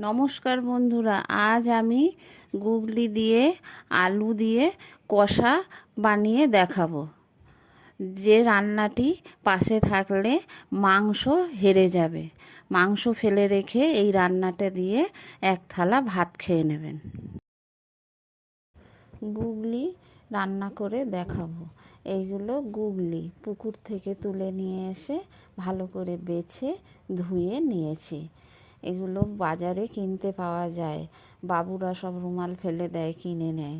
নমস্কার বন্ধুরা, আজ আমি গুগলি দিয়ে আলু দিয়ে কষা বানিয়ে দেখাবো। যে রান্নাটি পাশে থাকলে মাংস হেরে যাবে। মাংস ফেলে রেখে এই রান্নাটা দিয়ে এক থালা ভাত খেয়ে নেবেন। গুগলি রান্না করে দেখাবো। এইগুলো গুগলি পুকুর থেকে তুলে নিয়ে এসে ভালো করে বেছে ধুয়ে নিয়েছি। এগুলো বাজারে কিনতে পাওয়া যায়। বাবুরা সব রুমাল ফেলে দেয়, কিনে নেয়,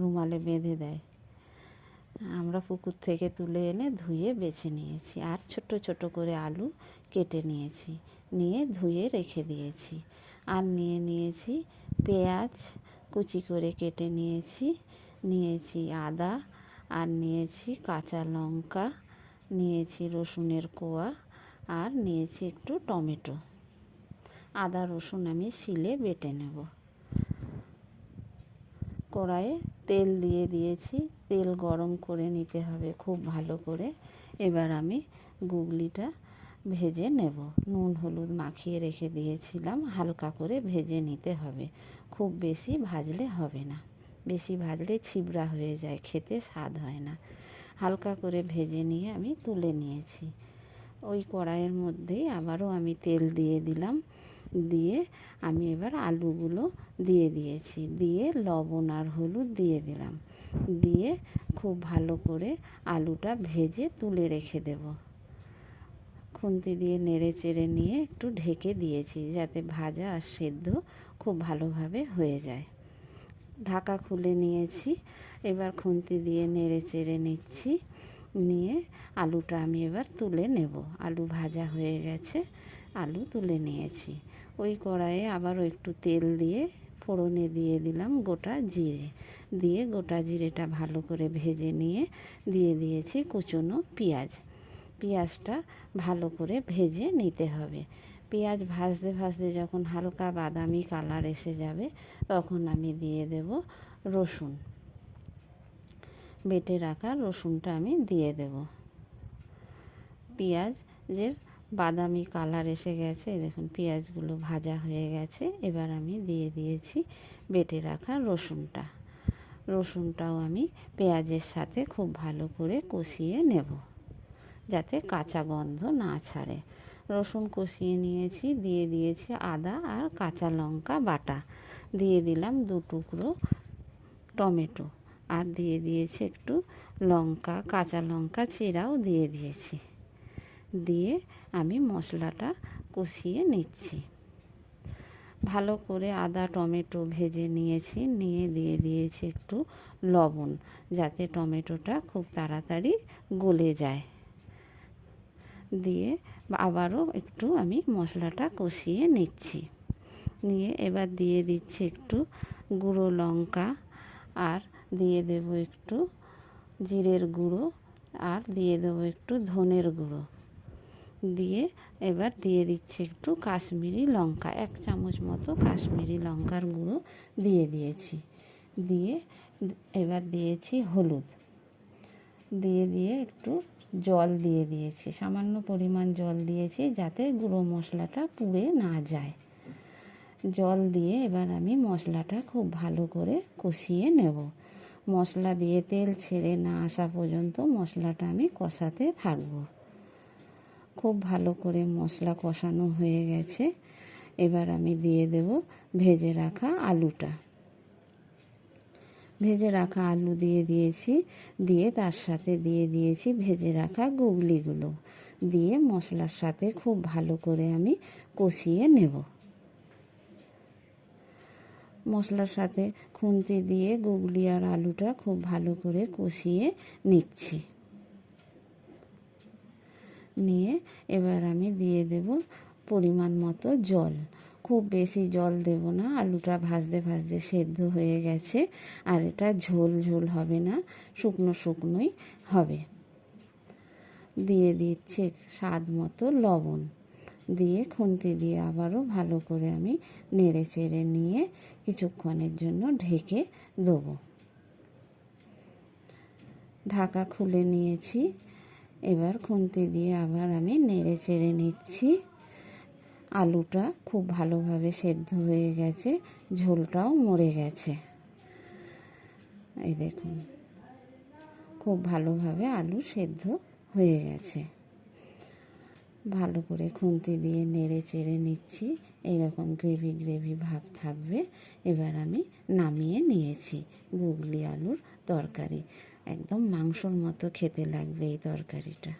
রুমালে বেঁধে দেয়। আমরা পুকুর থেকে তুলে এনে ধুয়ে বেছে নিয়েছি। আর ছোট ছোট করে আলু কেটে নিয়েছি, নিয়ে ধুয়ে রেখে দিয়েছি। আর নিয়েছি পেঁয়াজ কুচি করে কেটে নিয়েছি আদা, আর নিয়েছি কাঁচা লঙ্কা, নিয়েছি রসুনের কোয়া, আর নিয়েছি একটু টমেটো। আদা রসুন আমি শিলে বেটে নেব। কড়াইয়ে তেল দিয়ে দিয়েছি, তেল গরম করে নিতে হবে খুব ভালো করে। এবার আমি গুগলিটা ভেজে নেব। নুন হলুদ মাখিয়ে রেখে দিয়েছিলাম, হালকা করে ভেজে নিতে হবে। খুব বেশি ভাজলে হবে না, বেশি ভাজলে ছিবড়া হয়ে যায়, খেতে স্বাদ হয় না। হালকা করে ভেজে নিয়ে আমি তুলে নিয়েছি। ওই কড়াইয়ের মধ্যেই আবারও আমি তেল দিয়ে দিলাম, দিয়ে আমি এবার আলুগুলো দিয়ে দিয়েছি, দিয়ে লবণ আর হলুদ দিয়ে দিলাম, দিয়ে খুব ভালো করে আলুটা ভেজে তুলে রেখে দেব। খুন্তি দিয়ে নেড়ে চেড়ে নিয়ে একটু ঢেকে দিয়েছি, যাতে ভাজা আর সেদ্ধ খুব ভালোভাবে হয়ে যায়। ঢাকা খুলে নিয়েছি। এবার খুন্তি দিয়ে নেড়ে চেড়ে নিচ্ছি, নিয়ে আলুটা আমি এবার তুলে নেব। আলু ভাজা হয়ে গেছে, আলু তুলে নিয়েছি। ওই কড়াইয়ে আবারও একটু তেল দিয়ে ফোড়নে দিয়ে দিলাম গোটা জিরে, দিয়ে গোটা জিরেটা ভালো করে ভেজে নিয়ে দিয়ে দিয়েছি কুচনো পেঁয়াজ। পেঁয়াজটা ভালো করে ভেজে নিতে হবে। পেঁয়াজ ভাজতে ভাজতে যখন হালকা বাদামি কালার এসে যাবে, তখন আমি দিয়ে দেব রসুন। বেটে রাখা রসুনটা আমি দিয়ে দেব। পেঁয়াজের বাদামি কালার এসে গেছে, দেখুন পেঁয়াজগুলো ভাজা হয়ে গেছে। এবার আমি দিয়ে দিয়েছি বেটে রাখা রসুনটা। রসুনটাও আমি পেঁয়াজের সাথে খুব ভালো করে কষিয়ে নেব, যাতে কাঁচা গন্ধ না ছাড়ে। রসুন কষিয়ে নিয়েছি, দিয়ে দিয়েছি আদা আর কাঁচা লঙ্কা বাটা, দিয়ে দিলাম 2 টুকরো টমেটো, আর দিয়ে দিয়েছি একটু লঙ্কা, কাঁচা লঙ্কা চিরাও দিয়ে দিয়েছি। দিয়ে আমি মশলাটা কষিয়ে নিচ্ছি। ভালো করে আদা টমেটো ভেজে নিয়েছি, নিয়ে দিয়ে দিয়েছি একটু লবণ, যাতে টমেটোটা খুব তাড়াতাড়ি গলে যায়। দিয়ে আবারও একটু আমি মশলাটা কষিয়ে নিচ্ছি। নিয়ে এবার দিয়ে দিচ্ছি একটু গুঁড়ো লঙ্কা, আর দিয়ে দেব একটু জিরের গুঁড়ো, আর দিয়ে দেবো একটু ধনের গুঁড়ো। দিয়ে এবার দিয়ে দিচ্ছি একটু কাশ্মীরি লঙ্কা, 1 চামচ মতো কাশ্মীরি লঙ্কার গুঁড়ো দিয়ে দিয়েছি। দিয়ে এবার দিয়েছি হলুদ, দিয়ে একটু জল দিয়ে দিয়েছি, সামান্য পরিমাণ জল দিয়েছি, যাতে গুঁড়ো মশলাটা পুড়ে না যায়। জল দিয়ে এবার আমি মশলাটা খুব ভালো করে কষিয়ে নেব। মশলা দিয়ে তেল ছেড়ে না আসা পর্যন্ত মশলাটা আমি কষাতে থাকব। খুব ভালো করে মশলা কষানো হয়ে গেছে। এবার আমি দিয়ে দেব ভেজে রাখা আলুটা। ভেজে রাখা আলু দিয়ে দিয়েছি, দিয়ে তার সাথে দিয়ে দিয়েছি ভেজে রাখা গুগলিগুলো, দিয়ে মশলার সাথে খুব ভালো করে আমি কষিয়ে নেব। মশলার সাথে খুন্তি দিয়ে গুগলি আর আলুটা খুব ভালো করে কষিয়ে নিচ্ছি। নিয়ে এবার আমি দিয়ে দেব পরিমাণ মতো জল। খুব বেশি জল দেব না, আলুটা ভাজতে ভাজতে সেদ্ধ হয়ে গেছে, আর এটা ঝোল ঝোল হবে না, শুকনো শুকনোই হবে। দিয়ে দিচ্ছি স্বাদ মতো লবণ, দিয়ে খুন্তি দিয়ে আবারও ভালো করে আমি নেড়ে চেড়ে নিয়ে কিছুক্ষণের জন্য ঢেকে দেবো। ঢাকা খুলে নিয়েছি। এবার খুন্তি দিয়ে আবার আমি নেড়ে চেড়ে নিচ্ছি। আলুটা খুব ভালোভাবে সেদ্ধ হয়ে গেছে, ঝোলটাও মরে গেছে। এই দেখুন, খুব ভালোভাবে আলু সেদ্ধ হয়ে গেছে। ভালো করে খুন্তি দিয়ে নেড়ে চেড়ে নিচ্ছি, এইরকম গ্রেভি গ্রেভি ভাব থাকবে। এবার আমি নামিয়ে নিয়েছি গুগলি আলুর তরকারি। একদম মাংসর মতো খেতে লাগবে এই তরকারিটা।